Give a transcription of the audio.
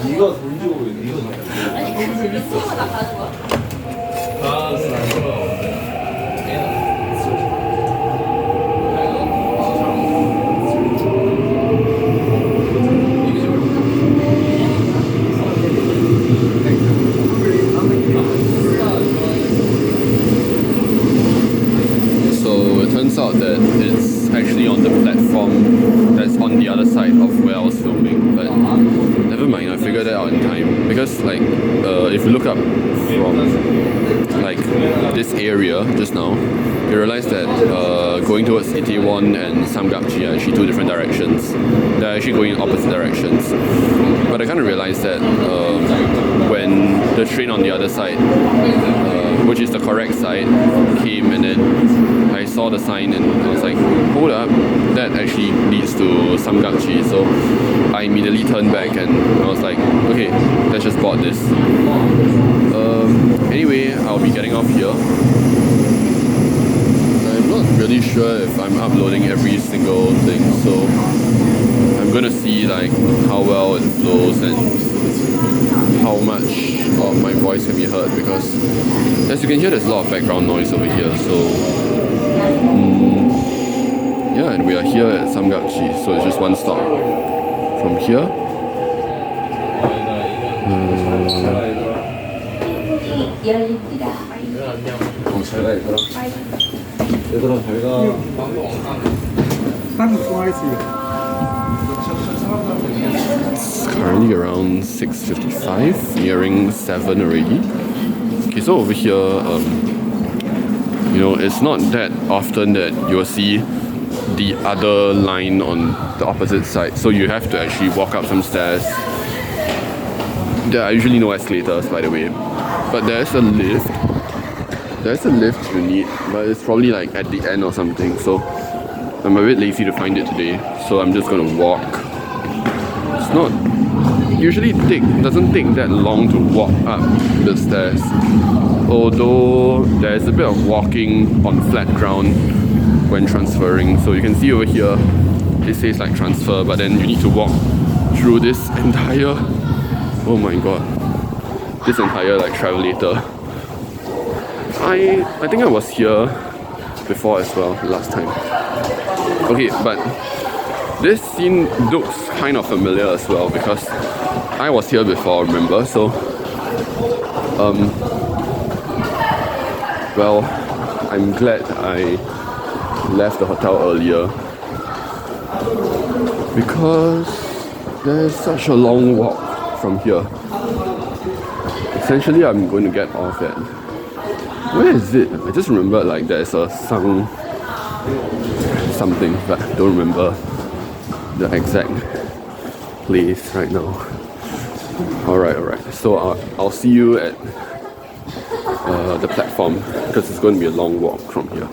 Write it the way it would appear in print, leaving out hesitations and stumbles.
네가 돈 주고 왜 네가 So it turns out that it's actually on the platform that's on the other side of where I was filming, but never mind, I figured that out in time. Because like, if you look up from like this area just now, you realize that going towards Itaewon and Samgakji are actually two different directions. They're actually going in opposite directions. But I kind of realized that when the train on the other side, which is the correct side, came, and then I saw the sign and I was like, hold up, that actually leads to Samgakji. So I immediately turned back and I was like, okay, let's just board this. Anyway, I'll be getting off here. I'm not really sure if I'm uploading every single thing, so I'm gonna see like how well it flows and how much of my voice can be heard, because as you can hear, there's a lot of background noise over here. So yeah, and we are here at Samgakji, so it's just one stop from here. 잘가 얘들아. 얘들아 잘가. It's currently around 6:55, nearing 7 already. Okay, so over here, you know, it's not that often that you will see the other line on the opposite side, so you have to actually walk up some stairs. There are usually no escalators, by the way, but there's a lift. There's a lift you need, but it's probably like at the end or something, so I'm a bit lazy to find it today, so I'm just gonna walk. It's not usually doesn't take that long to walk up the stairs, although there's a bit of walking on flat ground when transferring. So you can see over here it says like transfer, but then you need to walk through this entire, oh my god, this entire like travelator. I think I was here before as well last time. Okay, but this scene looks kind of familiar as well because I was here before, remember? So well, I'm glad I left the hotel earlier because there's such a long walk from here. Essentially, I'm going to get off at, where is it? I just remember like there's a something, but I don't remember the exact place right now. Alright. So I'll see you at the platform because it's going to be a long walk from here.